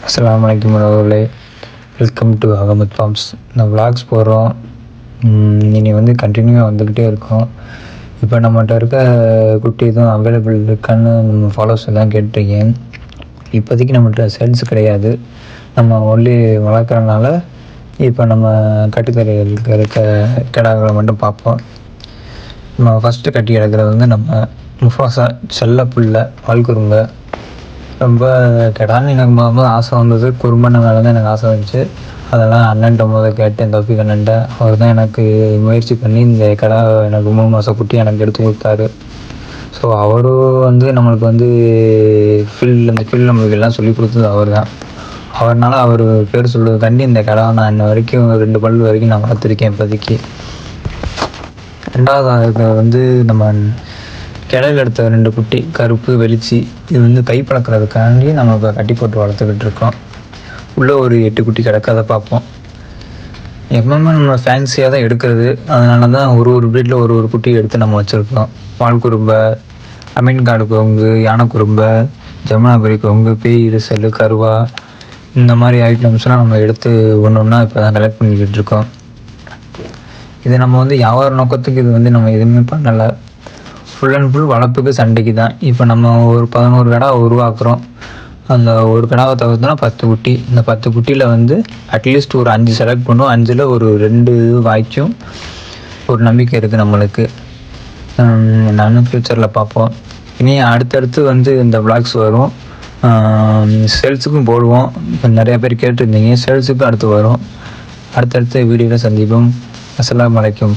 அஸ்ஸலாமு அலைக்கும் வரஹ்மத்துல்லாஹி. Welcome to Ahmed farms. இந்த விளாக்ஸ் போடுறோம், இனி வந்து கண்டினியூவாக வந்துக்கிட்டே இருக்கும். இப்போ நம்மகிட்ட இருக்க குட்டி எதுவும் அவைலபிள் இருக்கான்னு நம்ம ஃபாலோவர்ஸ் எல்லாம் கேட்டிருக்கேன். இப்போதைக்கு நம்மகிட்ட சேல்ஸ் கிடையாது. நம்ம ஒன்லி வளர்க்குறதுனால இப்போ நம்ம கட்டுத்தரைகளுக்கு இருக்க கிடாக்களை மட்டும் பார்ப்போம். நம்ம ஃபஸ்ட்டு கட்டி எடுக்கிறது வந்து நம்ம முஃபாசா செல்ல புள்ள வால்குறும்பை. ரொம்ப கெடான்னு எனக்கு முதல்ல ஆசை வந்தது. குறும்பண்ண மேலே தான் எனக்கு ஆசை வந்துச்சு. அதெல்லாம் அண்ணன்ட்ட கேட்டேன், தௌஃபீக் அண்ணன்ட்ட. அவர் தான் எனக்கு முயற்சி பண்ணி இந்த கடா எனக்கு 3 மாத குட்டி எனக்கு எடுத்து கொடுத்தாரு. ஸோ அவரும் வந்து நம்மளுக்கு வந்து இந்த ஃபீல்டு நம்மளுக்கு எல்லாம் சொல்லிக் கொடுத்தது அவர் தான். அவர்னால அவர் பேர் சொல்லுறதுக்காண்டி இந்த கடா நான் இன்ன வரைக்கும் 2 பல் வரைக்கும் நான் வளர்த்துருக்கேன் இப்போதைக்கு. ரெண்டாவது வந்து நம்ம கிளையில் எடுத்த 2 குட்டி கருப்பு வெளிச்சி. இது வந்து கை பழக்கிறதுக்காண்டி நம்ம இப்போ கட்டி போட்டு வளர்த்துக்கிட்டு இருக்கோம். உள்ளே ஒரு 8 குட்டி கிடக்கு, அதை பார்ப்போம். எப்பவுமே நம்ம ஃபேன்சியாக தான் எடுக்கிறது. அதனால தான் ஒரு ப்ரீடில் ஒரு குட்டி எடுத்து நம்ம வச்சுருக்கோம். பால் குறும்பை, அமீன்காடு கொங்கு, யானை குறும்பை, ஜமுனாபுரி கொங்கு, பேய் இருசல், கருவா, இந்த மாதிரி ஐட்டம்ஸ்லாம் நம்ம எடுத்து ஒன்றா இப்போ தான் கலெக்ட் பண்ணிக்கிட்டு இருக்கோம். இது நம்ம வந்து வியாபார நோக்கத்துக்கு இது வந்து நம்ம எதுவுமே பண்ணலை. ஃபுல் அண்ட் ஃபுல் வளர்ப்புக்கு சண்டைக்கு தான். இப்போ நம்ம ஒரு 11 கடா உருவாக்குறோம். அந்த ஒரு கடாவை தவிர்த்தோன்னா 10 குட்டி. இந்த 10 குட்டியில் வந்து அட்லீஸ்ட் ஒரு 5 செலக்ட் பண்ணுவோம். 5ல் ஒரு 2 வாய்க்கும் ஒரு நம்பிக்கை இருக்குது நம்மளுக்கு. நானும் ஃப்யூச்சரில் பார்ப்போம். இனி அடுத்தடுத்து வந்து இந்த விளாக்ஸ் வரும். சேல்ஸுக்கும் போடுவோம். இப்போ நிறையா பேர் கேட்டுருந்தீங்க. சேல்ஸுக்கும் அடுத்து வரும். அடுத்தடுத்த வீடியோவில் சந்திப்போம். அஸ்ஸலாமு அலைக்கும்.